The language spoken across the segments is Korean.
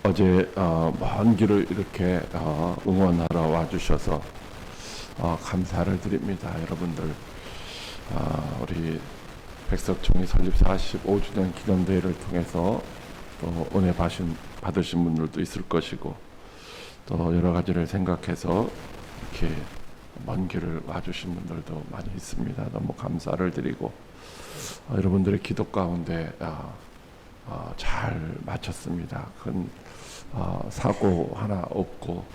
어제 먼 길을 이렇게 응원하러 와주셔서 감사를 드립니다. 여러분들 우리 백석총회 설립 45주년 기념대회를 통해서 또 은혜 받으신 분들도 있을 것이고 또 여러 가지를 생각해서 이렇게 먼 길을 와주신 분들도 많이 있습니다. 너무 감사를 드리고 여러분들의 기도 가운데 잘 마쳤습니다. 큰 사고 하나 없고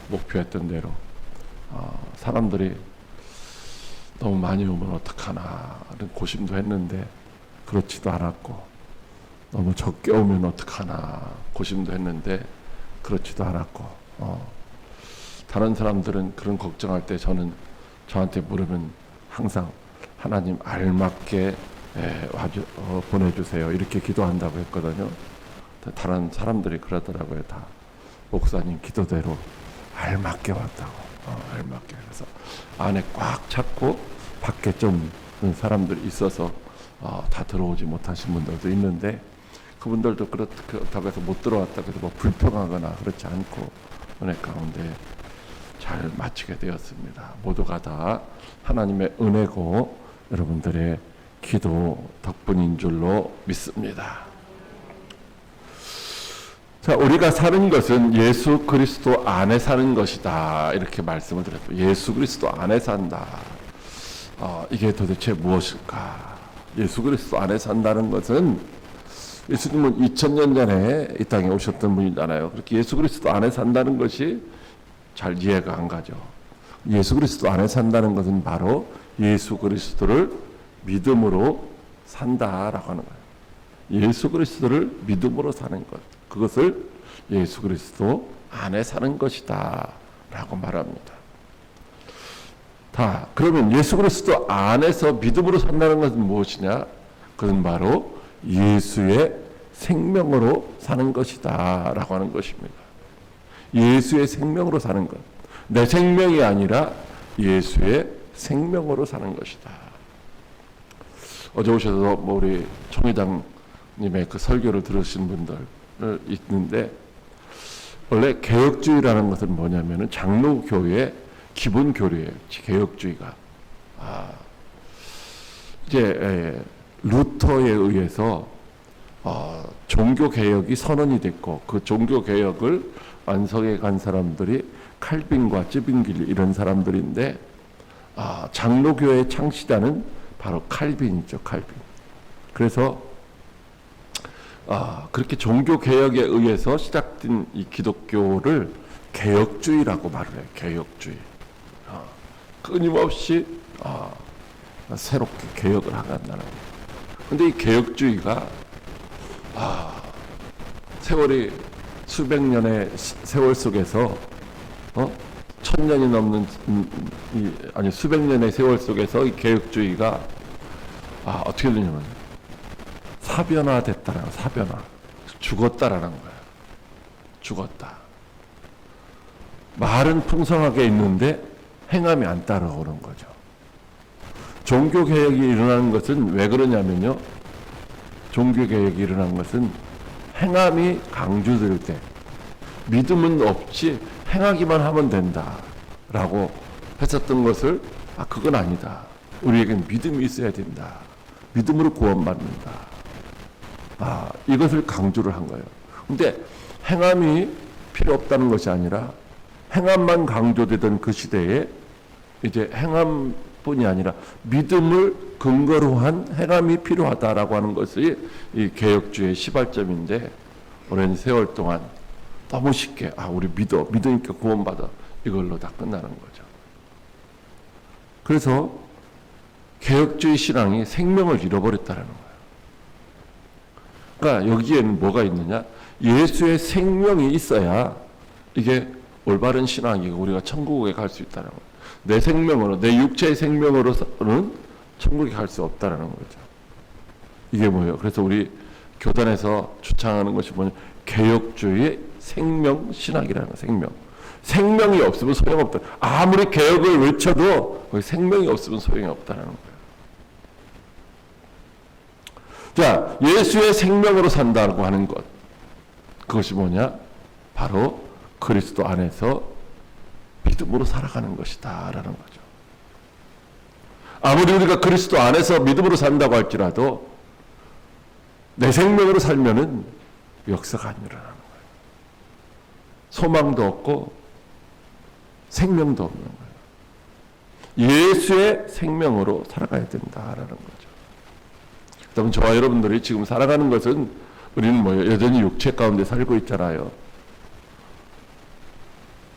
목표했던 대로 사람들이 너무 많이 오면 어떡하나 하는 고심도 했는데 그렇지도 않았고, 너무 적게 오면 어떡하나 고심도 했는데 그렇지도 않았고, 다른 사람들은 그런 걱정할 때 저한테 물으면 항상 하나님 알맞게 보내주세요 이렇게 기도한다고 했거든요. 다른 사람들이 그러더라고요. 다 목사님 기도대로 알맞게 왔다고. 알맞게. 그래서 안에 꽉 찼고 밖에 좀 사람들이 있어서 다 들어오지 못하신 분들도 있는데, 그분들도 그렇다고 해서 못 들어왔다고 해서 뭐 불평하거나 그렇지 않고 은혜 가운데 잘 마치게 되었습니다. 모두가 다 하나님의 은혜고 여러분들의 기도 덕분인 줄로 믿습니다. 자, 우리가 사는 것은 예수 그리스도 안에 사는 것이다 이렇게 말씀을 드렸고, 예수 그리스도 안에 산다. 이게 도대체 무엇일까? 예수 그리스도 안에 산다는 것은, 예수님은 2000년 전에 이 땅에 오셨던 분이잖아요. 그렇게 예수 그리스도 안에 산다는 것이 잘 이해가 안 가죠. 예수 그리스도 안에 산다는 것은 바로 예수 그리스도를 믿음으로 산다라고 하는 거예요. 예수 그리스도를 믿음으로 사는 것, 그것을 예수 그리스도 안에 사는 것이다 라고 말합니다. 그러면 예수 그리스도 안에서 믿음으로 산다는 것은 무엇이냐? 그것은 바로 예수의 생명으로 사는 것이다 라고 하는 것입니다. 예수의 생명으로 사는 것, 내 생명이 아니라 예수의 생명으로 사는 것이다. 어제 오셔서 우리 총회장님의 그 설교를 들으신 분들 있는데, 원래 개혁주의라는 것은 뭐냐면은 장로교회의 기본 교리예요. 개혁주의가. 이제 루터에 의해서 종교 개혁이 선언이 됐고, 그 종교 개혁을 완성해 간 사람들이 칼빈과 쯔빙길 이런 사람들인데, 장로교회의 창시자는 바로 칼빈이죠. 칼빈. 그래서 그렇게 종교 개혁에 의해서 시작된 이 기독교를 개혁주의라고 말을 해요. 개혁주의. 끊임없이 새롭게 개혁을 하간다는 거예요. 근데 이 개혁주의가 세월이 수백 년의 세월 속에서 1000년이 넘는 수백 년의 세월 속에서 이 개혁주의가 어떻게 되냐면 사변화됐다라는 거예요. 사변화. 죽었다라는 거예요. 죽었다. 말은 풍성하게 있는데 행함이 안 따라오는 거죠. 종교개혁이 일어나는 것은 왜 그러냐면요, 종교개혁이 일어나는 것은 행함이 강조될 때, 믿음은 없이 행하기만 하면 된다 라고 했었던 것을 그건 아니다. 우리에겐 믿음이 있어야 된다. 믿음으로 구원받는다. 이것을 강조를 한 거예요. 근데 행함이 필요 없다는 것이 아니라, 행함만 강조되던 그 시대에 이제 행함뿐이 아니라 믿음을 근거로 한 행함이 필요하다라고 하는 것이 이 개혁주의 시발점인데, 오랜 세월 동안 너무 쉽게 우리 믿으니까 구원받아 이걸로 다 끝나는 거죠. 그래서 개혁주의 신앙이 생명을 잃어버렸다는 거예요. 그러니까 여기에는 뭐가 있느냐? 예수의 생명이 있어야 이게 올바른 신앙이고 우리가 천국에 갈 수 있다는 거예요. 내 생명으로, 내 육체의 생명으로는 천국에 갈 수 없다는 거죠. 이게 뭐예요? 그래서 우리 교단에서 주창하는 것이 뭐냐? 개혁주의의 생명 신학이라는 거예요. 생명. 생명이 없으면 소용없다. 아무리 개혁을 외쳐도 생명이 없으면 소용이 없다는 거예요. 자, 예수의 생명으로 산다고 하는 것, 그것이 뭐냐? 바로 그리스도 안에서 믿음으로 살아가는 것이다 라는 거죠. 아무리 우리가 그리스도 안에서 믿음으로 산다고 할지라도 내 생명으로 살면은 역사가 안 일어나는 거예요. 소망도 없고 생명도 없는 거예요. 예수의 생명으로 살아가야 된다라는 거죠. 그럼 저와 여러분들이 지금 살아가는 것은 우리는 뭐예요? 여전히 육체 가운데 살고 있잖아요.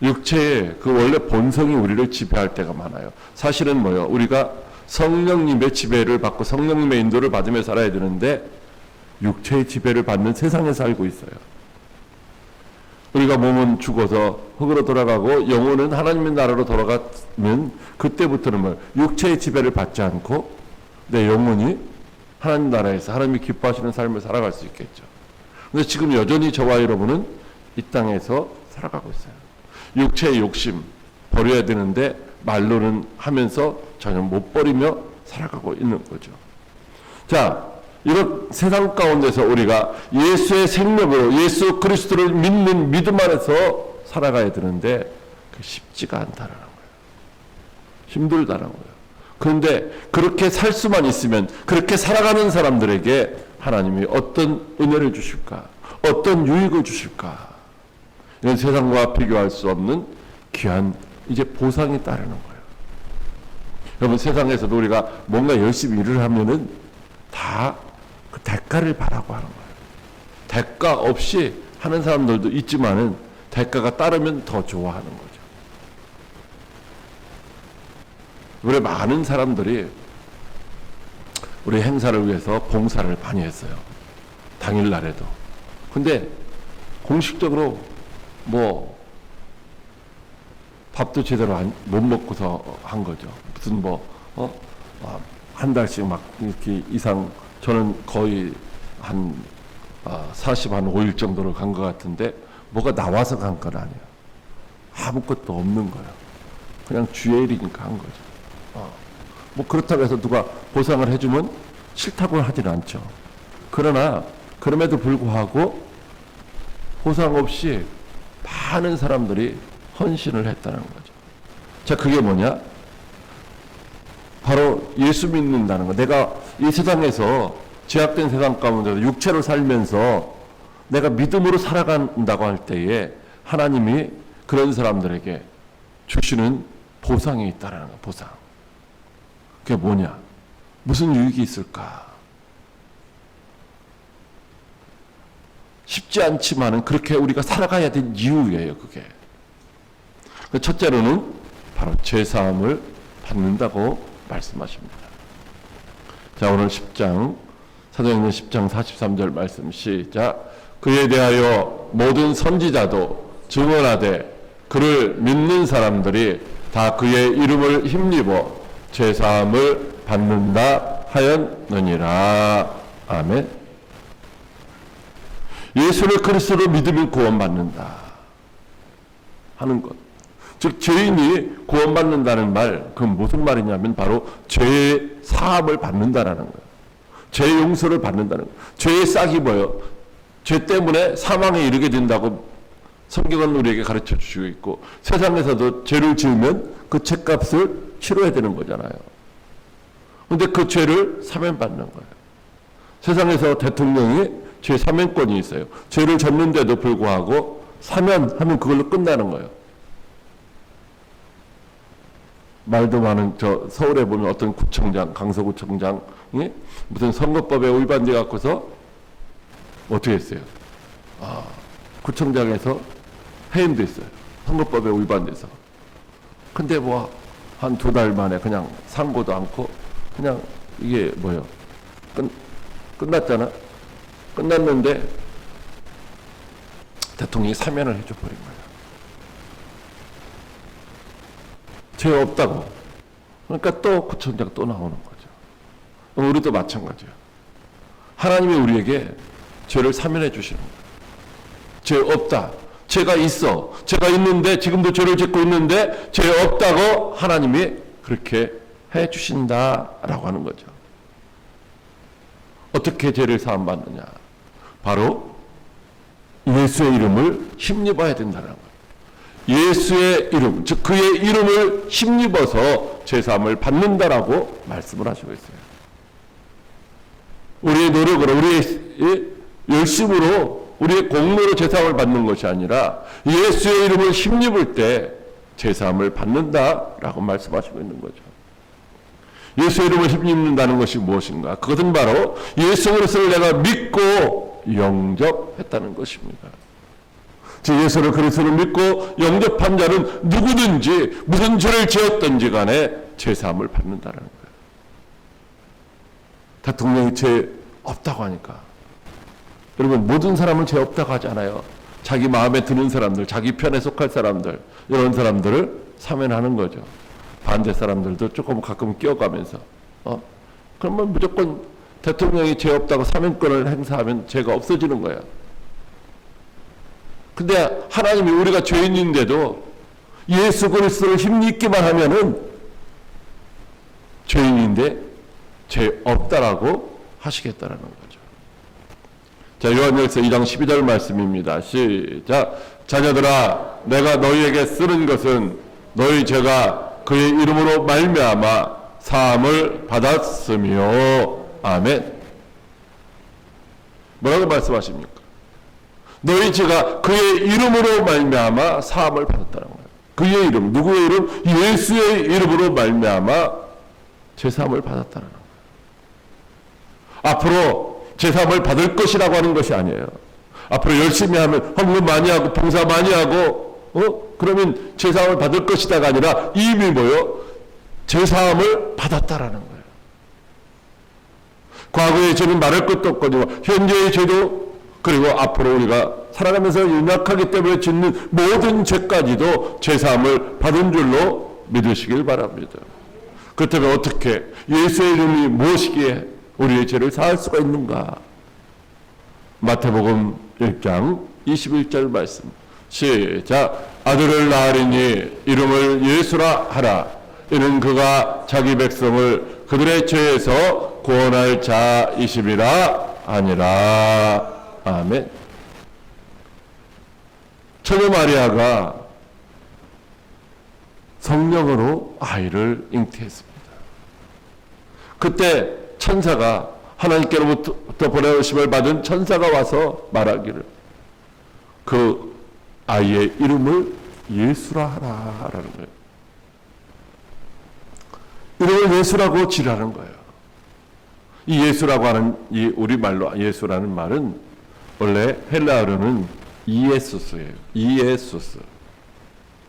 육체의 그 원래 본성이 우리를 지배할 때가 많아요. 사실은 뭐예요? 우리가 성령님의 지배를 받고 성령님의 인도를 받으며 살아야 되는데 육체의 지배를 받는 세상에 살고 있어요. 우리가 몸은 죽어서 흙으로 돌아가고 영혼은 하나님의 나라로 돌아가면 그때부터는 뭐예요? 육체의 지배를 받지 않고 내 영혼이 하나님 나라에서 하나님이 기뻐하시는 삶을 살아갈 수 있겠죠. 근데 지금 여전히 저와 여러분은 이 땅에서 살아가고 있어요. 육체의 욕심 버려야 되는데 말로는 하면서 전혀 못 버리며 살아가고 있는 거죠. 자, 이런 세상 가운데서 우리가 예수의 생명으로 예수 그리스도를 믿는 믿음 안에서 살아가야 되는데 쉽지가 않다라는 거예요. 힘들다라는 거예요. 그런데 그렇게 살 수만 있으면 그렇게 살아가는 사람들에게 하나님이 어떤 은혜를 주실까? 어떤 유익을 주실까? 이건 세상과 비교할 수 없는 귀한 이제 보상이 따르는 거예요. 여러분 세상에서도 우리가 뭔가 열심히 일을 하면은 다 그 대가를 바라고 하는 거예요. 대가 없이 하는 사람들도 있지만은 대가가 따르면 더 좋아하는 거죠. 우리 많은 사람들이 우리 행사를 위해서 봉사를 많이 했어요. 당일날에도. 근데 공식적으로 뭐 밥도 제대로 못 먹고서 한 거죠. 무슨 한 달씩 막 이렇게 이상 저는 거의 한 5일 정도를 간 것 같은데 뭐가 나와서 간 건 아니에요. 아무것도 없는 거예요. 그냥 주의 일이니까 한 거죠. 뭐 그렇다고 해서 누가 보상을 해주면 싫다고는 하진 않죠. 그러나 그럼에도 불구하고 보상 없이 많은 사람들이 헌신을 했다는 거죠. 자, 그게 뭐냐? 바로 예수 믿는다는 거. 내가 이 세상에서 제약된 세상 가운데서 육체로 살면서 내가 믿음으로 살아간다고 할 때에 하나님이 그런 사람들에게 주시는 보상이 있다는 거. 보상. 그게 뭐냐? 무슨 유익이 있을까? 쉽지 않지만은 그렇게 우리가 살아가야 될 이유예요, 그게. 첫째로는 바로 죄사함을 받는다고 말씀하십니다. 자, 오늘 10장, 사도행전 10장 43절 말씀 시작. 그에 대하여 모든 선지자도 증언하되 그를 믿는 사람들이 다 그의 이름을 힘입어 죄사함을 받는다 하였느니라. 아멘. 예수를 그리스도로 믿으면 구원받는다 하는 것. 즉 죄인이 구원받는다는 말, 그건 무슨 말이냐면 바로 죄의 사함을 받는다라는 거예요. 죄의 용서를 받는다는 거예요. 죄의 싹이 뭐예요? 죄 때문에 사망에 이르게 된다고 성경은 우리에게 가르쳐 주시고 있고 세상에서도 죄를 지으면 그 죄값을 치러야 되는 거잖아요. 그런데 그 죄를 사면받는 거예요. 세상에서 대통령이 죄 사면권이 있어요. 죄를 졌는데도 불구하고 사면하면 그걸로 끝나는 거예요. 말도 많은 저 서울에 보면 어떤 구청장, 강서구청장이 무슨 선거법에 위반돼 갖고서 어떻게 했어요? 구청장에서 해임됐어요. 선거법에 위반돼서. 근데 뭐 한 2달 만에 그냥 상고도 않고 그냥 이게 뭐예요? 끝났잖아. 끝났는데 대통령이 사면을 해줘버린 거예요. 죄 없다고. 그러니까 또 구청장 또 나오는 거죠. 우리도 마찬가지예요. 하나님이 우리에게 죄를 사면해 주시는 거예요. 죄 없다. 죄가 있어. 죄가 있는데 지금도 죄를 짓고 있는데 죄 없다고 하나님이 그렇게 해 주신다라고 하는 거죠. 어떻게 죄를 사함받느냐? 바로 예수의 이름을 힘입어야 된다는 거예요. 예수의 이름, 즉 그의 이름을 힘입어서 제사함을 받는다라고 말씀을 하시고 있어요. 우리의 노력으로, 우리의 열심으로, 우리의 공로로 제사함을 받는 것이 아니라 예수의 이름을 힘입을 때 제사함을 받는다라고 말씀하시고 있는 거죠. 예수의 이름을 힘입는다는 것이 무엇인가? 그것은 바로 예수 그리스도를 내가 믿고 영접했다는 것입니다. 즉 예수 그리스도를 믿고 영접한 자는 누구든지 무슨 죄를 지었든지 간에 제사함을 받는다는 거예요. 대통령이 죄 없다고 하니까, 여러분 모든 사람은 죄 없다고 하지 않아요. 자기 마음에 드는 사람들, 자기 편에 속할 사람들, 이런 사람들을 사면하는 거죠. 반대 사람들도 조금 가끔 끼어가면서 그러면 무조건 대통령이 죄 없다고 사면권을 행사하면 죄가 없어지는 거야. 근데 하나님이 우리가 죄인인데도 예수 그리스도를 힘입기만 하면은 죄인인데 죄 없다라고 하시겠다라는 거죠. 자, 요한일서 2장 12절 말씀입니다. 시작. 자녀들아, 내가 너희에게 쓰는 것은 너희 죄가 그의 이름으로 말미암아 사함을 받았으며. 아멘. 뭐라고 말씀하십니까? 너희 죄가 그의 이름으로 말미암아 사함을 받았다는 거예요. 그의 이름, 누구의 이름? 예수의 이름으로 말미암아 제사함을 받았다는 거예요. 앞으로 제사함을 받을 것이라고 하는 것이 아니에요. 앞으로 열심히 하면 헌금 많이 하고 봉사 많이 하고 그러면 제사함을 받을 것이다가 아니라 이미 뭐요? 제사함을 받았다라는 거예요. 과거의 죄는 말할 것도 없거든요. 현재의 죄도, 그리고 앞으로 우리가 살아가면서 연약하기 때문에 짓는 모든 죄까지도 제사함을 받은 줄로 믿으시길 바랍니다. 그렇다면 어떻게 예수의 이름이 무엇이기에 우리의 죄를 사할 수가 있는가? 마태복음 1장 21절 말씀 시작. 아들을 낳으리니 이름을 예수라 하라. 이는 그가 자기 백성을 그들의 죄에서 구원할 자이심이라 아니라. 아멘. 처녀 마리아가 성령으로 아이를 잉태했습니다. 그때 천사가, 하나님께로부터 보내오심을 받은 천사가 와서 말하기를 그 아이의 이름을 예수라 하라라는 거예요. 이름을 예수라고 지라는 거예요. 이 예수라고 하는, 이 우리말로 예수라는 말은 원래 헬라어로는 이에수스예요. 이에수스.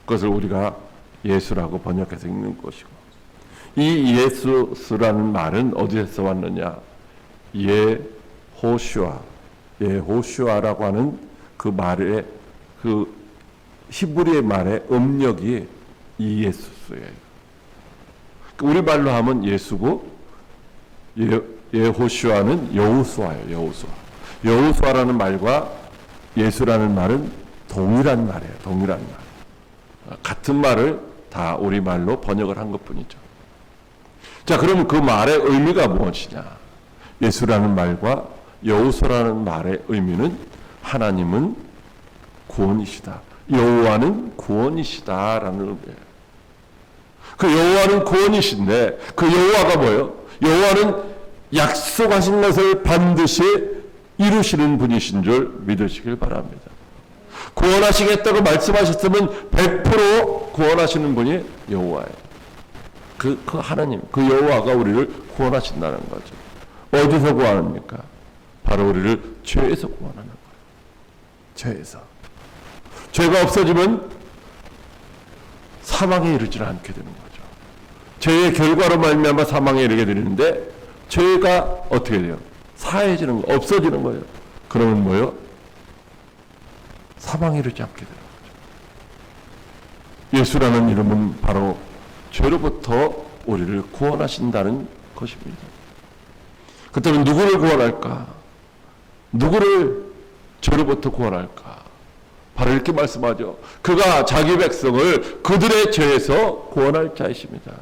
그것을 우리가 예수라고 번역해서 읽는 것이고, 이 예수스라는 말은 어디에서 왔느냐? 예호슈아라고 하는 그 말의, 그 히브리의 말의 음력이 이예수스예요. 우리 말로 하면 예수고, 예호슈아는 여호수아예요. 여호수아. 여호수아라는 말과 예수라는 말은 동일한 말이에요. 동일한 말. 같은 말을 다 우리 말로 번역을 한 것뿐이죠. 자, 그럼 그 말의 의미가 무엇이냐? 예수라는 말과 여호수아라는 말의 의미는 하나님은 구원이시다, 여호와는 구원이시다라는 의미예요. 그 여호와는 구원이신데 그 여호와가 뭐예요? 여호와는 약속하신 것을 반드시 이루시는 분이신 줄 믿으시길 바랍니다. 구원하시겠다고 말씀하셨으면 100% 구원하시는 분이 여호와예요. 그 하나님, 그 여호와가 우리를 구원하신다는 거죠. 어디서 구원합니까? 바로 우리를 죄에서 구원하는 거예요. 죄에서. 죄가 없어지면 사망에 이르지 않게 되는 거죠. 죄의 결과로 말미암아 사망에 이르게 되는데 죄가 어떻게 돼요? 사해지는 거, 없어지는 거예요. 그러면 뭐예요? 사망에 이르지 않게 되는 거죠. 예수라는 이름은 바로 죄로부터 우리를 구원하신다는 것입니다. 그렇다면 누구를 구원할까? 누구를 죄로부터 구원할까? 바로 이렇게 말씀하죠. 그가 자기 백성을 그들의 죄에서 구원할 자이십니다.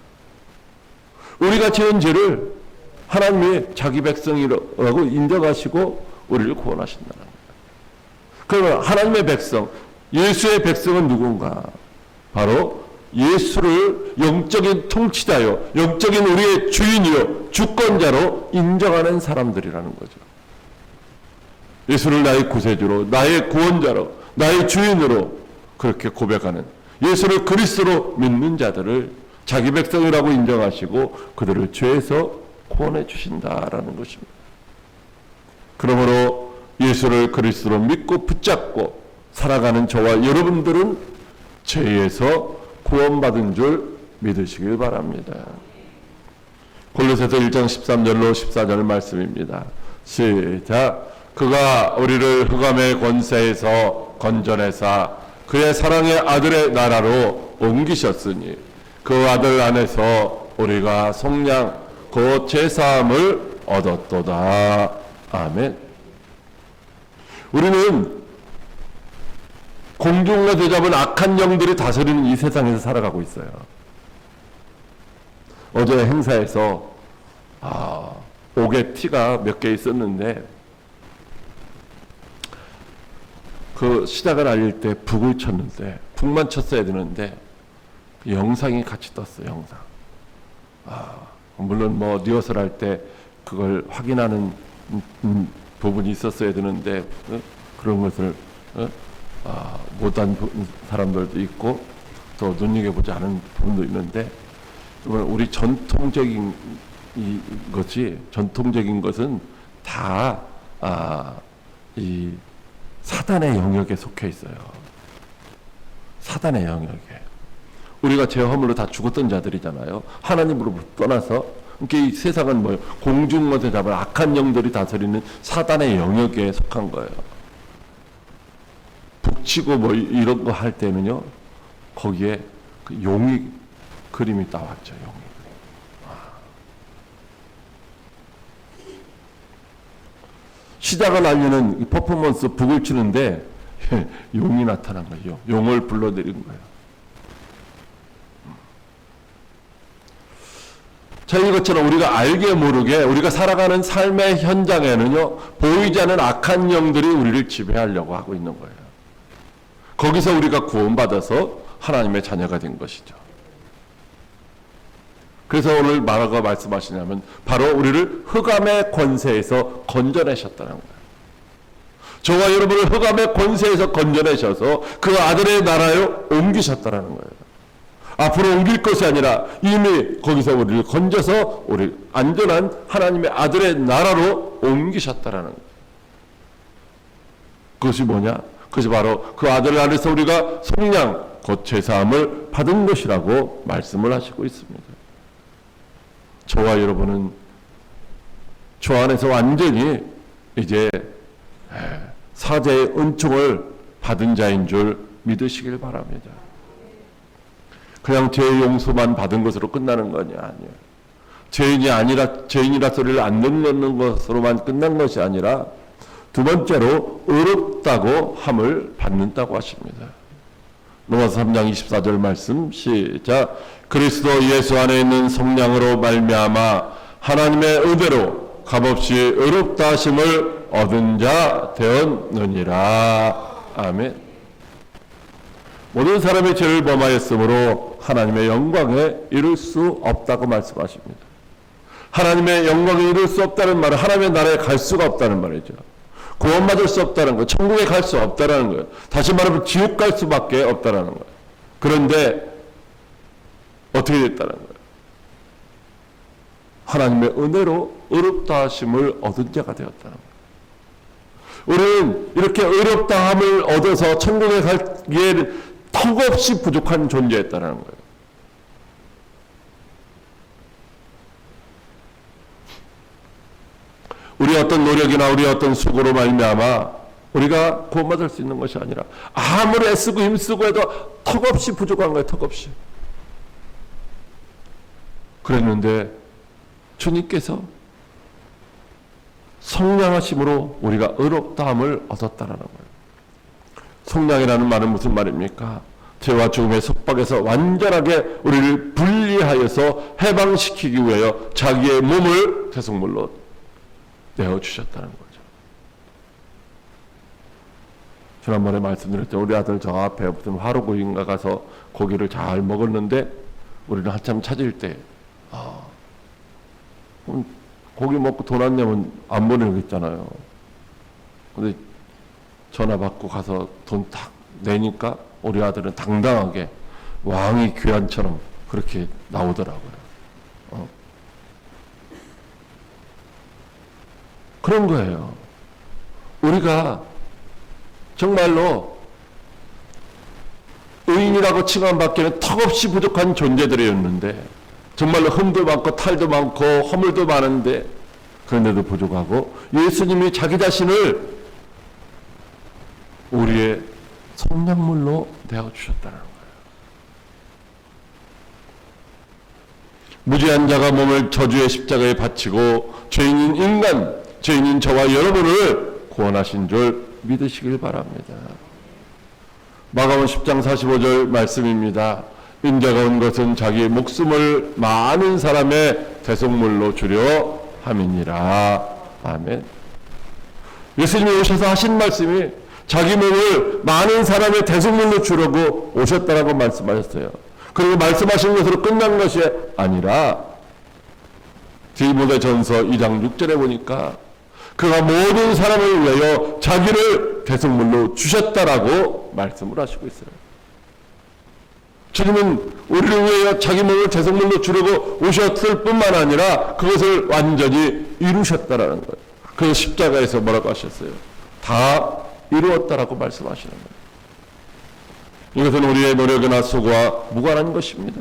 우리가 지은 죄를 하나님이 자기 백성이라고 인정하시고 우리를 구원하신다는 거예요. 그러면 하나님의 백성, 예수의 백성은 누군가? 바로 예수를 영적인 통치자요, 영적인 우리의 주인이요, 주권자로 인정하는 사람들이라는 거죠. 예수를 나의 구세주로, 나의 구원자로, 나의 주인으로 그렇게 고백하는, 예수를 그리스도로 믿는 자들을 자기 백성이라고 인정하시고 그들을 죄에서 구원해 주신다라는 것입니다. 그러므로 예수를 그리스도로 믿고 붙잡고 살아가는 저와 여러분들은 죄에서 구원받은 줄 믿으시길 바랍니다. 골로새서 1장 13절로 14절 말씀입니다. 시작. 그가 우리를 흑암의 권세에서 건져내사 그의 사랑의 아들의 나라로 옮기셨으니 그 아들 안에서 우리가 속량 곧 제사함을 얻었도다. 아멘. 우리는 공중과 대잡은 악한 영들이 다스리는 이 세상에서 살아가고 있어요. 어제 행사에서 옥에 티가 몇 개 있었는데 그 시작을 알릴 때 북을 쳤는데 북만 쳤어야 되는데 영상이 같이 떴어요. 영상. 물론 뭐 리허설 할 때 그걸 확인하는 부분이 있었어야 되는데 그런 것을 못한 사람들도 있고 또 눈여겨보지 않은 부분도 있는데 우리 전통적인 것은 다 이 사단의 영역에 속해 있어요. 사단의 영역에. 우리가 죄 허물로 다 죽었던 자들이잖아요. 하나님으로부터 떠나서. 그러니까 이 세상은 뭐예요? 공중못에 잡은 악한 영들이 다스리는 사단의 영역에 속한 거예요. 북치고 뭐 이런 거 할 때는요, 거기에 그 용이 그림이 나왔죠. 용이. 시작을 알리는 퍼포먼스 북을 치는데 용이 나타난 거죠. 용을 불러들인 거예요. 자, 이것처럼 우리가 알게 모르게 우리가 살아가는 삶의 현장에는요, 보이지 않는 악한 영들이 우리를 지배하려고 하고 있는 거예요. 거기서 우리가 구원받아서 하나님의 자녀가 된 것이죠. 그래서 오늘 뭐라고 말씀하시냐면 바로 우리를 흑암의 권세에서 건져내셨다는 거예요. 저와 여러분을 흑암의 권세에서 건져내셔서 그 아들의 나라에 옮기셨다는 거예요. 앞으로 옮길 것이 아니라 이미 거기서 우리를 건져서 우리 안전한 하나님의 아들의 나라로 옮기셨다는 거예요. 그것이 뭐냐? 그것이 바로 그 아들 안에서 우리가 속량 곧 제사함을 받은 것이라고 말씀을 하시고 있습니다. 저와 여러분은 주 안에서 완전히 이제 사제의 은총을 받은 자인 줄 믿으시길 바랍니다. 그냥 죄 용서만 받은 것으로 끝나는 것이 아니에요. 죄인이라 소리를 안 듣는 것으로만 끝난 것이 아니라 두 번째로 의롭다고 함을 받는다고 하십니다. 로마서 3장 24절 말씀 시작. 그리스도 예수 안에 있는 성량으로 말미암아 하나님의 의대로 값없이 의롭다 하심을 얻은 자 되었느니라. 아멘. 모든 사람이 죄를 범하였으므로 하나님의 영광에 이를 수 없다고 말씀하십니다. 하나님의 영광에 이를 수 없다는 말은 하나님의 나라에 갈 수가 없다는 말이죠. 구원받을 수 없다는 거, 천국에 갈 수 없다는 거예요. 다시 말하면 지옥 갈 수밖에 없다는 거예요. 그런데 어떻게 됐다는 거예요? 하나님의 은혜로 의롭다 하심을 얻은 자가 되었다는 거예요. 우리는 이렇게 의롭다 함을 얻어서 천국에 가기에 턱없이 부족한 존재였다는 거예요. 우리 어떤 노력이나 우리 어떤 수고로 말미암아 우리가 구원받을 수 있는 것이 아니라 아무리 애쓰고 힘쓰고 해도 턱없이 부족한 거예요. 턱없이. 그랬는데 주님께서 성량하심으로 우리가 의롭다함을 얻었다라는 거예요. 성량이라는 말은 무슨 말입니까? 죄와 죽음의 속박에서 완전하게 우리를 분리하여서 해방시키기 위하여 자기의 몸을 대속물로 내어주셨다는 거죠. 지난번에 말씀드렸죠. 우리 아들 저 앞에 무슨 화로구이인가 가서 고기를 잘 먹었는데 우리는 한참 찾을 때 고기 먹고 돈 안 내면 안 보내겠잖아요. 근데 전화 받고 가서 돈 딱 내니까 우리 아들은 당당하게 왕이 귀환처럼 그렇게 나오더라고요. 그런 거예요. 우리가 정말로 의인이라고 칭함받기에는 턱없이 부족한 존재들이었는데, 정말로 흠도 많고 탈도 많고 허물도 많은데 그런데도 부족하고 예수님이 자기 자신을 우리의 성량물로 내어주셨다는 거예요. 무죄한 자가 몸을 저주의 십자가에 바치고 죄인인 인간, 죄인인 저와 여러분을 구원하신 줄 믿으시길 바랍니다. 마가복음 10장 45절 말씀입니다. 인자가 온 것은 자기의 목숨을 많은 사람의 대속물로 주려 함이니라. 아멘. 예수님이 오셔서 하신 말씀이 자기 몸을 많은 사람의 대속물로 주려고 오셨다라고 말씀하셨어요. 그리고 말씀하신 것으로 끝난 것이 아니라 디모데전서 2장 6절에 보니까 그가 모든 사람을 위하여 자기를 대속물로 주셨다라고 말씀을 하시고 있어요. 주님은 우리를 위하여 자기 몸을 대속물로 주려고 오셨을 뿐만 아니라 그것을 완전히 이루셨다라는 거예요. 그래서 십자가에서 뭐라고 하셨어요? 다 이루었다라고 말씀하시는 거예요. 이것은 우리의 노력이나 수고와 무관한 것입니다.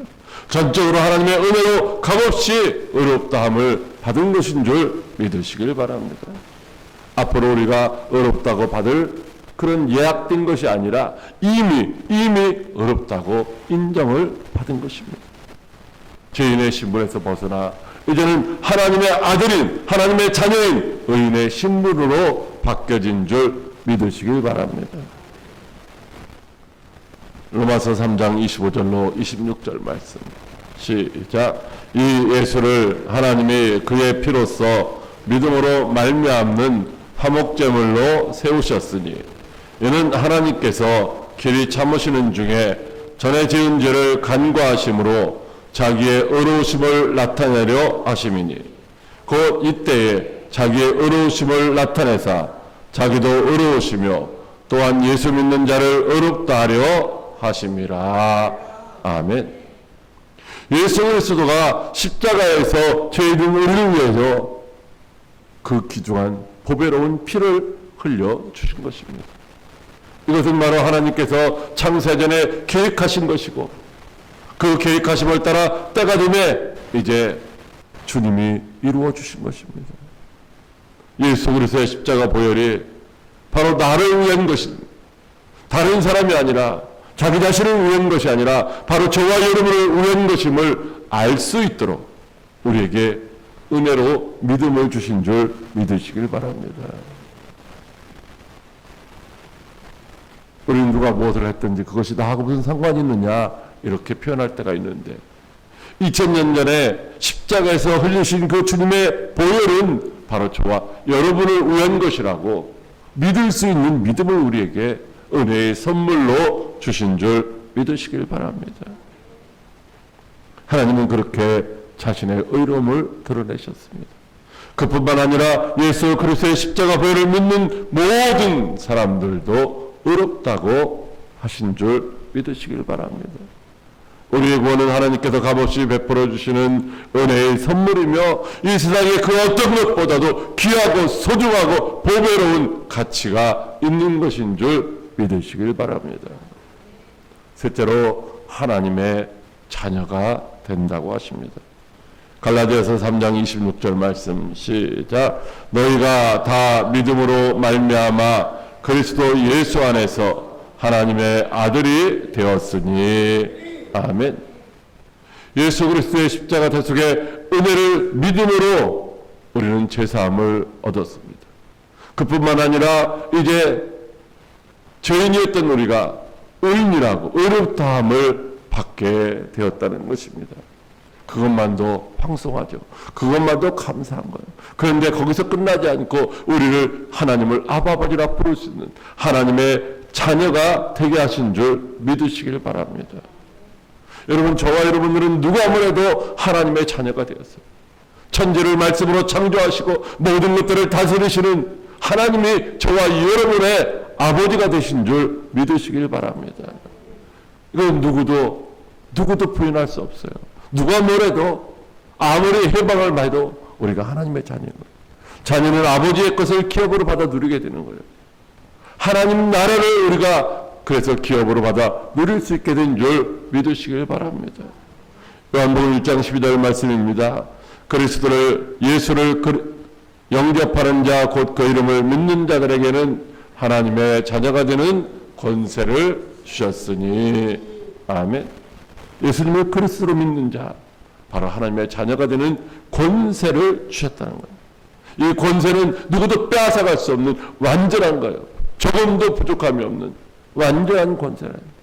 전적으로 하나님의 은혜로 값없이 의롭다함을 받은 것인 줄 믿으시길 바랍니다. 앞으로 우리가 의롭다고 받을 그런 예약된 것이 아니라 이미 의롭다고 인정을 받은 것입니다. 죄인의 신분에서 벗어나 이제는 하나님의 아들인, 하나님의 자녀인 의인의 신분으로 바뀌어진 줄 믿으시길 바랍니다. 로마서 3장 25절로 26절 말씀 시작. 이 예수를 하나님이 그의 피로써 믿음으로 말미암는 화목제물로 세우셨으니 이는 하나님께서 길이 참으시는 중에 전에 지은 죄를 간과하심으로 자기의 의로우심을 나타내려 하심이니 곧 이때에 자기의 의로우심을 나타내사 자기도 의로우시며 또한 예수 믿는 자를 의롭다 하려 하심이라. 아멘. 예수 그리스도가 십자가에서 죄인 우리를 위해서 그 귀중한 보배로운 피를 흘려 주신 것입니다. 이것은 바로 하나님께서 창세전에 계획하신 것이고 그 계획하심을 따라 때가 되매 이제 주님이 이루어 주신 것입니다. 예수 그리스도의 십자가 보혈이 바로 나를 위한 것입니다. 다른 사람이 아니라 자기 자신을 위한 것이 아니라 바로 저와 여러분을 위한 것임을 알 수 있도록 우리에게 은혜로 믿음을 주신 줄 믿으시길 바랍니다. 우리는 누가 무엇을 했든지 그것이 나하고 무슨 상관이 있느냐 이렇게 표현할 때가 있는데 2000년 전에 십자가에서 흘리신 그 주님의 보혈은 바로 저와 여러분을 위한 것이라고 믿을 수 있는 믿음을 우리에게 은혜의 선물로 주신 줄 믿으시길 바랍니다. 하나님은 그렇게 자신의 의로움을 드러내셨습니다. 그뿐만 아니라 예수 그리스도의 십자가 보혈을 믿는 모든 사람들도 의롭다고 하신 줄 믿으시길 바랍니다. 우리의 구원은 하나님께서 값없이 베풀어 주시는 은혜의 선물이며 이 세상의 그 어떤 것보다도 귀하고 소중하고 보배로운 가치가 있는 것인 줄 믿으시길 바랍니다. 셋째로 하나님의 자녀가 된다고 하십니다. 갈라디아서 3장 26절 말씀 시작. 너희가 다 믿음으로 말미암아 그리스도 예수 안에서 하나님의 아들이 되었으니 아멘. 예수 그리스도의 십자가 대속의 은혜를 믿음으로 우리는 죄사함을 얻었습니다. 그뿐만 아니라 이제 죄인이었던 우리가 의인이라고 의롭다함을 받게 되었다는 것입니다. 그것만도 황송하죠. 그것만도 감사한 거예요. 그런데 거기서 끝나지 않고 우리를 하나님을 아버지라 부를 수 있는 하나님의 자녀가 되게 하신 줄 믿으시길 바랍니다. 여러분, 저와 여러분들은 누가 뭐래도 하나님의 자녀가 되었어요. 천지를 말씀으로 창조하시고 모든 것들을 다스리시는 하나님이 저와 여러분의 아버지가 되신 줄 믿으시길 바랍니다. 이건 누구도 부인할 수 없어요. 누가 뭐래도 아무리 해방을 봐도 우리가 하나님의 자녀인 거예요. 자녀는 아버지의 것을 기업으로 받아 누리게 되는 거예요. 하나님 나라를 우리가 그래서 기업으로 받아 누릴 수 있게 된 줄 믿으시길 바랍니다. 요한복음 1장 12절 말씀입니다. 그리스도를 예수를 영접하는 자 곧 그 이름을 믿는 자들에게는 하나님의 자녀가 되는 권세를 주셨으니 아멘. 예수님을 그리스도로 믿는 자 바로 하나님의 자녀가 되는 권세를 주셨다는 거예요. 이 권세는 누구도 빼앗아갈 수 없는 완전한 거예요. 조금도 부족함이 없는 완전한 권세라는.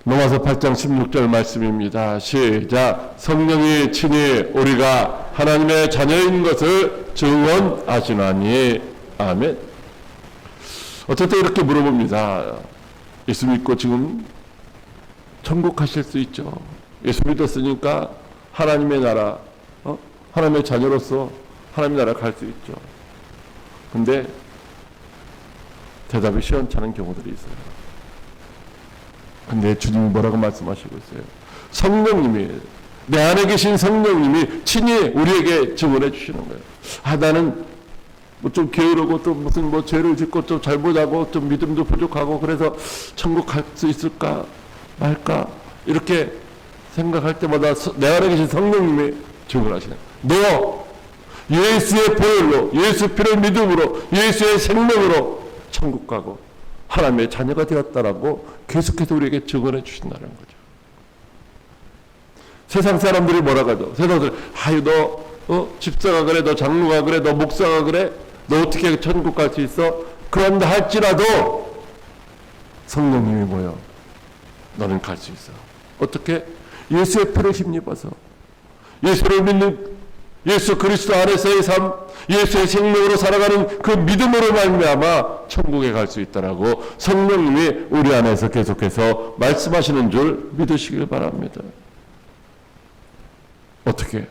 로마서 8장 16절 말씀입니다. 시작. 성령이 친히 우리가 하나님의 자녀인 것을 증언하시나니 아멘. 어쨌든 이렇게 물어봅니다. 예수 믿고 지금 천국 가실 수 있죠. 예수 믿었으니까 하나님의 나라, 하나님의 자녀로서 하나님의 나라 갈 수 있죠. 근데 대답이 시원찮은 경우들이 있어요. 근데 주님이 뭐라고 말씀하시고 있어요? 성령님이, 내 안에 계신 성령님이 친히 우리에게 증언해 주시는 거예요. 나는 뭐 좀 게으르고 또 무슨 뭐 죄를 짓고 좀 잘못하고 좀 믿음도 부족하고 그래서 천국 갈 수 있을까 말까 이렇게 생각할 때마다 내 안에 계신 성령님이 증언하시는 거예요. 너 예수의 보혈로, 예수 피를 믿음으로, 예수의 생명으로 천국 가고 하나님의 자녀가 되었다라고 계속해서 우리에게 증언해 주신다는 거죠. 세상 사람들이 뭐라고 하죠? 세상 사람들이 너 집사가 그래, 너 장로가 그래, 너 목사가 그래, 너 어떻게 천국 갈 수 있어? 그런다 할지라도 성령님이 뭐요? 너는 갈 수 있어. 어떻게? 예수의 피를 힘입어서 예수를 믿는 예수 그리스도 안에서의 삶, 예수의 생명으로 살아가는 그 믿음으로 말미암아 천국에 갈 수 있다라고 성령님이 우리 안에서 계속해서 말씀하시는 줄 믿으시길 바랍니다. 어떻게?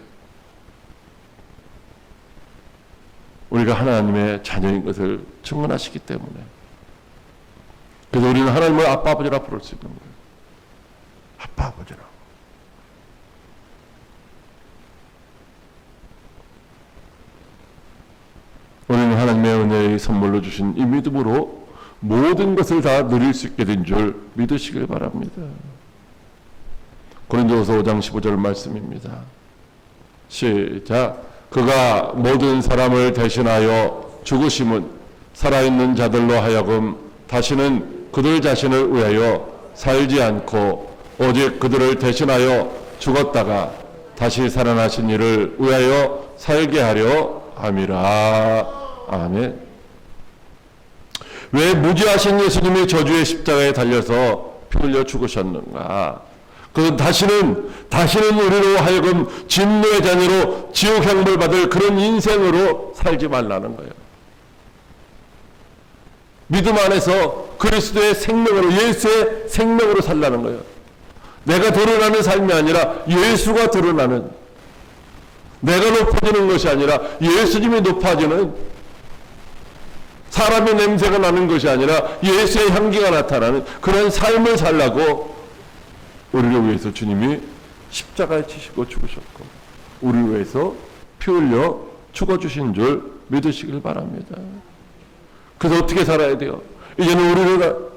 우리가 하나님의 자녀인 것을 증언하시기 때문에. 그래서 우리는 하나님을 아빠 아버지라 부를 수 있는 거예요. 아빠 아버지라. 우리는 하나님의 은혜의 선물로 주신 이 믿음으로 모든 것을 다 누릴 수 있게 된 줄 믿으시길 바랍니다. 고린도후서 5장 15절 말씀입니다. 시작. 그가 모든 사람을 대신하여 죽으심은 살아있는 자들로 하여금 다시는 그들 자신을 위하여 살지 않고 오직 그들을 대신하여 죽었다가 다시 살아나신 이를 위하여 살게 하려 함이라. 아멘. 왜 무지하신 예수님이 저주의 십자가에 달려서 피 흘려 죽으셨는가? 그는 다시는 우리로 하여금 진노의 자녀로 지옥 형벌 받을 그런 인생으로 살지 말라는 거예요. 믿음 안에서 그리스도의 생명으로, 예수의 생명으로 살라는 거예요. 내가 드러나는 삶이 아니라 예수가 드러나는, 내가 높아지는 것이 아니라 예수님이 높아지는, 사람의 냄새가 나는 것이 아니라 예수의 향기가 나타나는 그런 삶을 살라고 우리를 위해서 주님이 십자가에 치시고 죽으셨고 우리를 위해서 피 흘려 죽어주신 줄 믿으시길 바랍니다. 그래서 어떻게 살아야 돼요? 이제는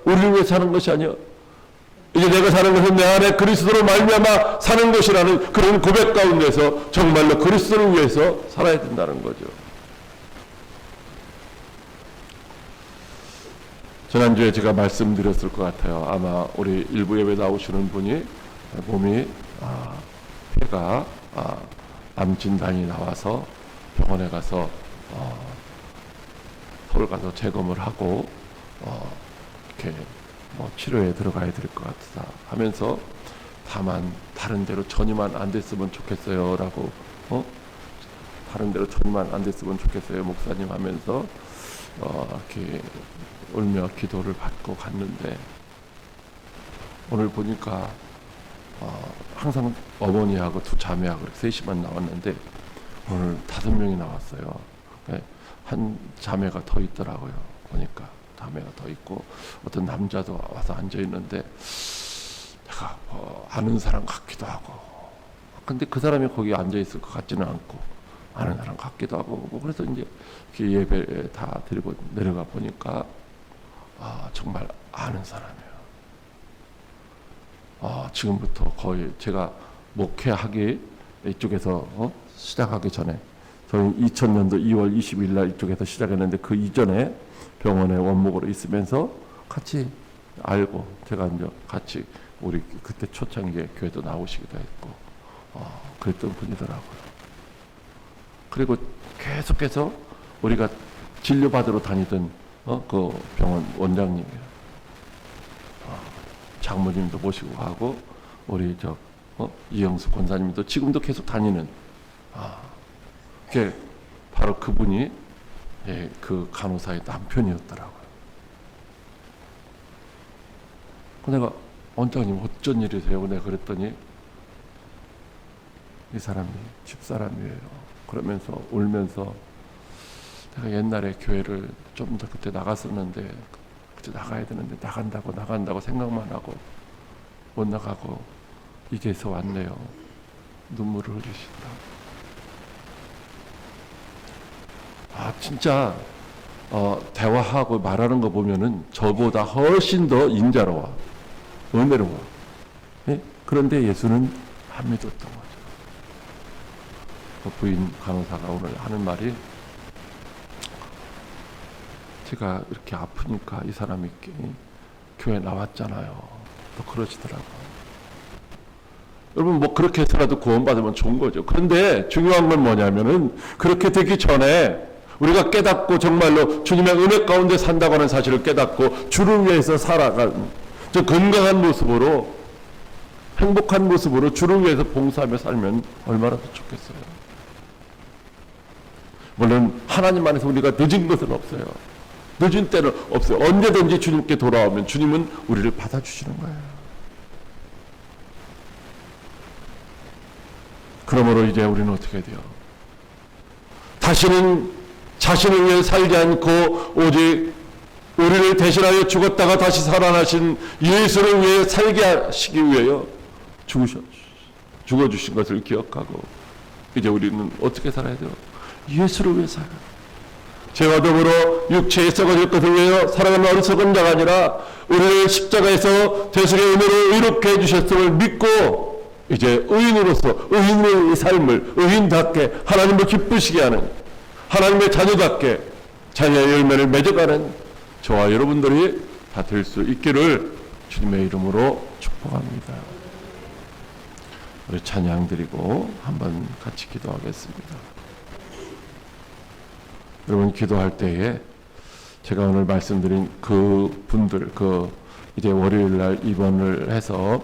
우리를 위해 사는 것이 아니요, 이제 내가 사는 것은 내 안에 그리스도로 말미암아 사는 것이라는 그런 고백 가운데서 정말로 그리스도를 위해서 살아야 된다는 거죠. 지난주에 제가 말씀드렸을 것 같아요. 아마 우리 일부 예배 나오시는 분이 몸이 폐가 암 진단이 나와서 병원에 가서 서울 가서 재검을 하고 이렇게 치료에 들어가야 될 것 같다 하면서 다만 다른 데로 전이만 안 됐으면 좋겠어요라고 다른 데로 전이만 안 됐으면 좋겠어요 목사님 하면서 이렇게 울며 기도를 받고 갔는데 오늘 보니까 항상 어머니하고 두 자매하고 셋이만 나왔는데 오늘 5명이 나왔어요. 한 자매가 더 있더라고요. 보니까 자매가 더 있고 어떤 남자도 와서 앉아 있는데 내가 아는 사람 같기도 하고, 근데 그 사람이 거기 앉아 있을 것 같지는 않고 아는 사람 같기도 하고, 그래서 이제 예배 다 드리고 내려가 보니까 정말 아는 사람이에요. 지금부터 거의 제가 목회하기 이쪽에서 시작하기 전에 저희 2000년도 2월 20일 날 이쪽에서 시작했는데 그 이전에 병원에 원목으로 있으면서 같이 알고 제가 이제 같이 우리 그때 초창기에 교회도 나오시기도 했고 그랬던 분이더라고요. 그리고 계속해서 우리가 진료받으러 다니던 그 병원 원장님이에요. 장모님도 모시고 가고 우리 이영수 권사님도 지금도 계속 다니는 그게 바로 그분이 그 간호사의 남편이었더라고요. 내가 원장님 어쩐 일이세요? 내가 그랬더니 이 사람이 집사람이에요. 그러면서 울면서 내가 옛날에 교회를 좀 더 그때 나갔었는데 그때 나가야 되는데 나간다고 생각만 하고 못 나가고 이제서 왔네요. 눈물을 흘리신다. 진짜 대화하고 말하는 거 보면은 저보다 훨씬 더 인자로워, 은혜로워. 네? 그런데 예수는 안 믿었던 거죠. 그 부인 간호사가 오늘 하는 말이, 제가 이렇게 아프니까 이 사람이 교회 나왔잖아요. 또 그러시더라고요. 여러분 그렇게 해서라도 구원받으면 좋은 거죠. 그런데 중요한 건 뭐냐면은 그렇게 되기 전에 우리가 깨닫고 정말로 주님의 은혜 가운데 산다고 하는 사실을 깨닫고 주를 위해서 살아간 저 건강한 모습으로 행복한 모습으로 주를 위해서 봉사하며 살면 얼마나 더 좋겠어요. 물론 하나님 안에서 우리가 늦은 것은 없어요. 늦은 때는 없어요. 언제든지 주님께 돌아오면 주님은 우리를 받아주시는 거예요. 그러므로 이제 우리는 어떻게 돼요? 다시는 자신을 위해 살지 않고 오직 우리를 대신하여 죽었다가 다시 살아나신 예수를 위해 살게 하시기 위하여 죽어주신 것을 기억하고 이제 우리는 어떻게 살아야 돼요? 예수를 위해 살아요. 죄와 더불어 육체에 썩어질 것을 위하여 살아가는 어리석은 자가 아니라 우리를 십자가에서 대속의 은혜로 의롭게 해주셨음을 믿고 이제 의인으로서 의인의 삶을 의인답게 하나님을 기쁘시게 하는 하나님의 자녀답게 자녀의 열매를 맺어가는 저와 여러분들이 다 될 수 있기를 주님의 이름으로 축복합니다. 우리 찬양 드리고 한번 같이 기도하겠습니다. 여러분 기도할 때에 제가 오늘 말씀드린 그 분들 이제 월요일 날 입원을 해서